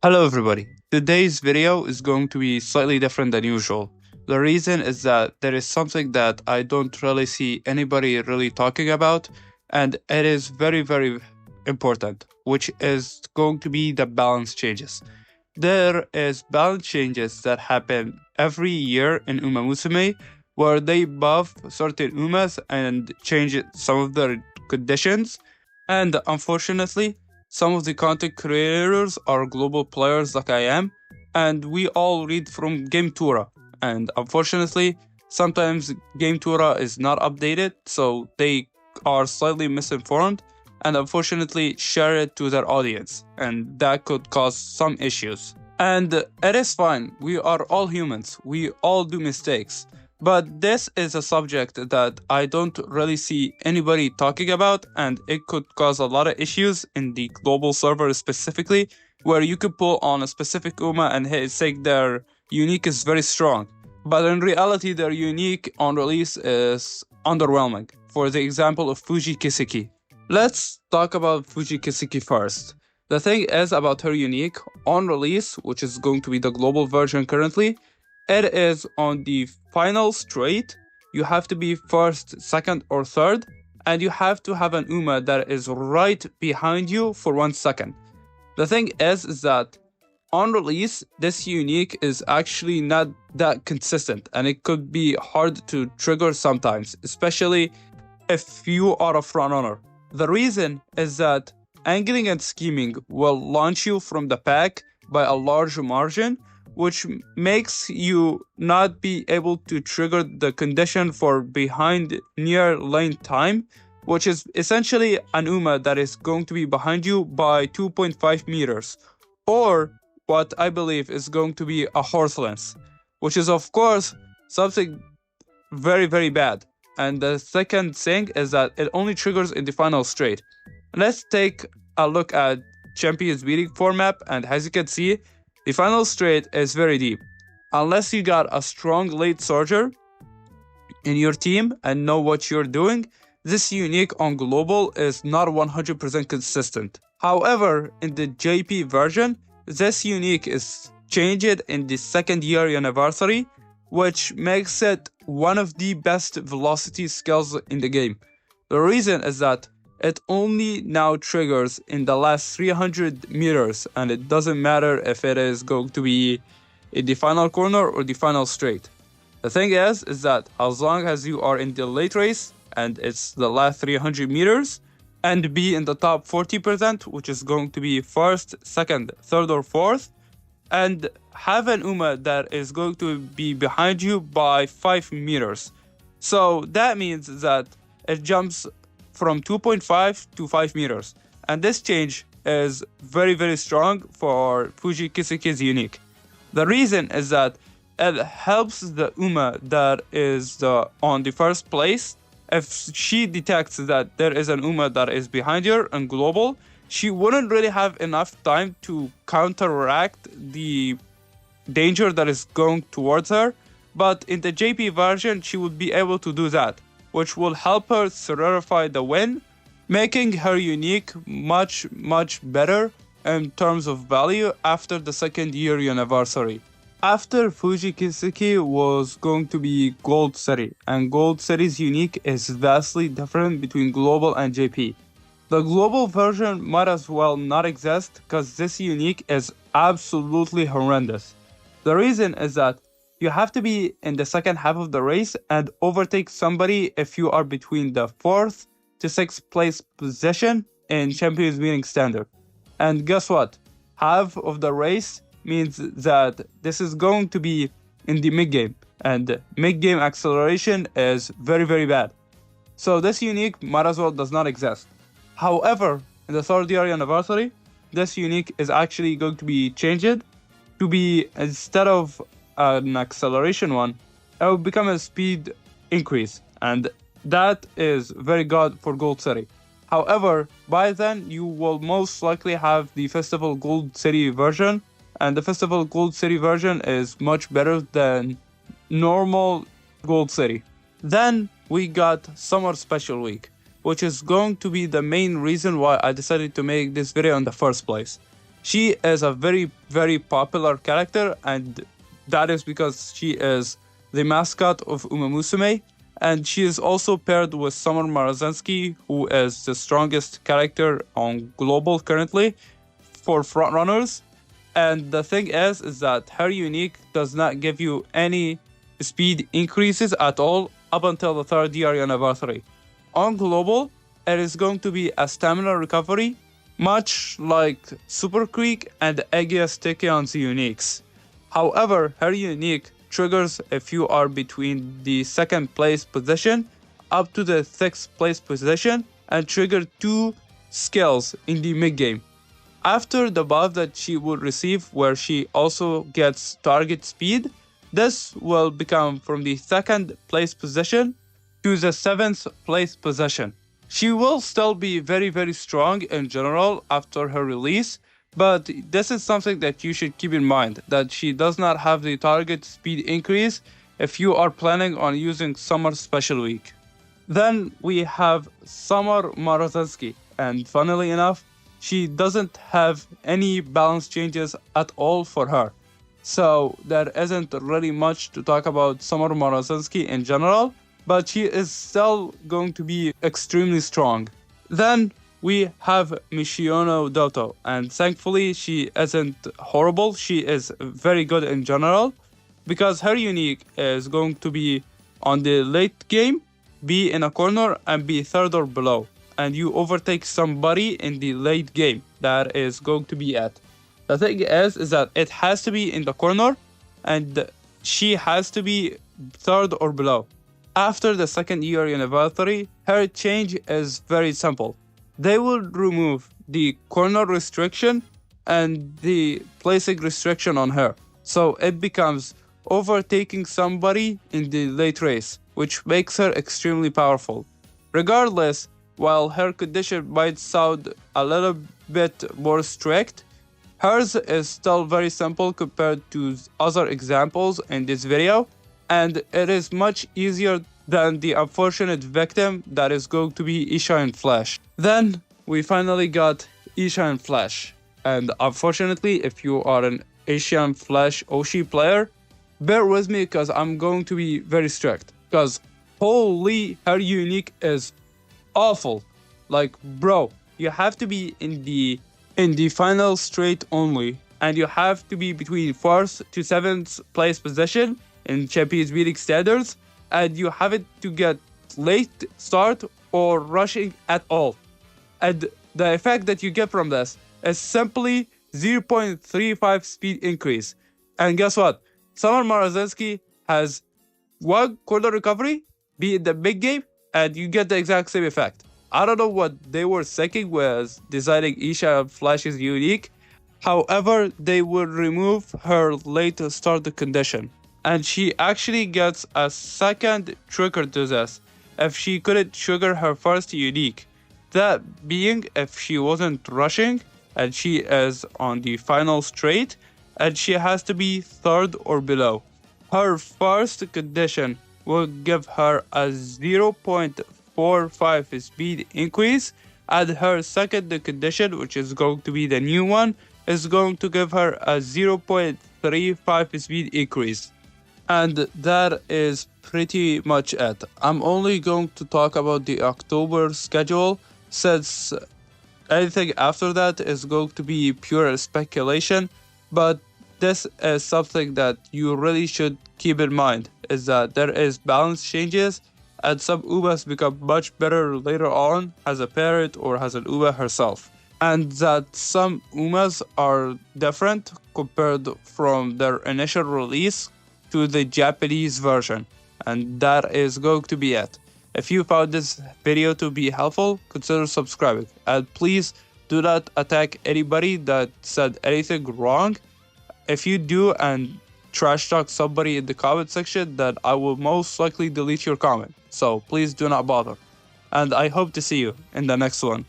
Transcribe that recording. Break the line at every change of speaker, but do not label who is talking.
Hello everybody. Today's video is going to be slightly different than usual. The reason is that there is something that I don't really see anybody really talking about, and it is very important, which is going to be the balance changes. There is balance changes that happen every year in Umamusume where they buff certain Umas and change some of their conditions. And unfortunately, some of the content creators are global players like I am, and we all read from Game Tura. And unfortunately, sometimes Game Tura is not updated, so they are slightly misinformed and unfortunately share it to their audience, and that could cause some issues. And it is fine, we are all humans, we all do mistakes. But this is a subject that I don't really see anybody talking about, and it could cause a lot of issues in the global server specifically, where you could pull on a specific Uma and say their unique is very strong. But in reality, their unique on release is underwhelming. For the example of Fuji Kiseki. Let's talk about Fuji Kiseki first. The thing is about her unique on release, which is going to be the global version currently, it is on the final straight. You have to be first, second, or third, and you have to have an Uma that is right behind you for 1 second. The thing is that on release, this unique is actually not that consistent, and it could be hard to trigger sometimes, especially if you are a front runner. The reason is that angling and scheming will launch you from the pack by a large margin, which makes you not be able to trigger the condition for behind near lane time, which is essentially an Uma that is going to be behind you by 2.5 meters, or what I believe is going to be a horse length, which is of course something very bad. And the second thing is that it only triggers in the final straight. Let's take a look at Champions Beating format, and as you can see, the final straight is very deep. Unless you got a strong late soldier in your team and know what you're doing, this unique on global is not 100% consistent. However, in the JP version, this unique is changed in the second year anniversary, which makes it one of the best velocity skills in the game. The reason is that it only now triggers in the last 300 meters, and it doesn't matter if it is going to be in the final corner or the final straight. The thing is that as long as you are in the late race and it's the last 300 meters and be in the top 40%, which is going to be first, second, third, or fourth, and have an Uma that is going to be behind you by 5 meters. So that means that it jumps from 2.5 to 5 meters. And this change is very strong for Fuji Kiseki's unique. The reason is that it helps the Uma that is on the first place. If she detects that there is an Uma that is behind her and global, she wouldn't really have enough time to counteract the danger that is going towards her. But in the JP version, she would be able to do that, which will help her solidify the win, making her unique much better in terms of value after the second year anniversary. After Fuji Kiseki was going to be Gold City, and Gold City's unique is vastly different between global and JP. The global version might as well not exist because this unique is absolutely horrendous. The reason is that you have to be in the second half of the race and overtake somebody if you are between the 4th to 6th place position in Champions Meeting Standard. And guess what? Half of the race means that this is going to be in the mid-game, and mid-game acceleration is very bad. So this unique might as well does not exist. However, in the 3rd year anniversary, this unique is actually going to be changed to be, instead of an acceleration one, it will become a speed increase, and that is very good for Gold City. However, by then you will most likely have the Festival Gold City version, and the Festival Gold City version is much better than normal Gold City. Then we got Summer Special Week, which is going to be the main reason why I decided to make this video in the first place. She is a very, very popular character, and that is because she is the mascot of Umamusume, and she is also paired with Summer Marazenski, who is the strongest character on global currently for frontrunners. And the thing is that her unique does not give you any speed increases at all up until the third year anniversary. On global, it is going to be a stamina recovery, much like Super Creek and Aegis Tekion's uniques. However, her unique triggers if you are between the second place position up to the sixth place position and trigger 2 skills in the mid game. After the buff that she will receive, where she also gets target speed, this will become from the second place position to the seventh place position. She will still be very, very strong in general after her release, but this is something that you should keep in mind, that she does not have the target speed increase if you are planning on using Summer Special Week. Then we have Summer Marazenski, and funnily enough, she doesn't have any balance changes at all for her. So there isn't really much to talk about Summer Marazenski in general, but she is still going to be extremely strong. Then we have Meisho Doto, and thankfully she isn't horrible, she is very good in general, because her unique is going to be on the late game, be in a corner and be third or below, and you overtake somebody in the late game that is going to be at. The thing is that it has to be in the corner and she has to be third or below. After the second year anniversary, her change is very simple. They will remove the corner restriction and the placing restriction on her. So it becomes overtaking somebody in the late race, which makes her extremely powerful. Regardless, while her condition might sound a little bit more strict, hers is still very simple compared to other examples in this video, and it is much easier than the unfortunate victim that is going to be Eishin Flash. Then we finally got Eishin Flash, and unfortunately if you are an Eishin Flash Oshi player, bear with me because I'm going to be very strict, because holy, her unique is awful. Like, bro, you have to be in the final straight only, and you have to be between 4th to 7th place position in Champions League standards, and you have it to get late start or rushing at all. And the effect that you get from this is simply 0.35 speed increase. And guess what? Summer Marazenski has 1 corner recovery, be in the big game, and you get the exact same effect. I don't know what they were thinking with designing Eishin Flash's unique. However, they will remove her late start condition, and she actually gets a second trigger to this if she couldn't trigger her first unique. That being if she wasn't rushing and she is on the final straight and she has to be third or below. Her first condition will give her a 0.45 speed increase, and her second condition, which is going to be the new one, is going to give her a 0.35 speed increase. And that is pretty much it. I'm only going to talk about the October schedule, since anything after that is going to be pure speculation, but this is something that you really should keep in mind, is that there is balance changes and some Ubas become much better later on as a parent or as an Uba herself. And that some Umas are different compared from their initial release to the Japanese version. And that is going to be it. If you found this video to be helpful, consider subscribing. And please do not attack anybody that said anything wrong. If you do and trash talk somebody in the comment section, then I will most likely delete your comment. So please do not bother. And I hope to see you in the next one.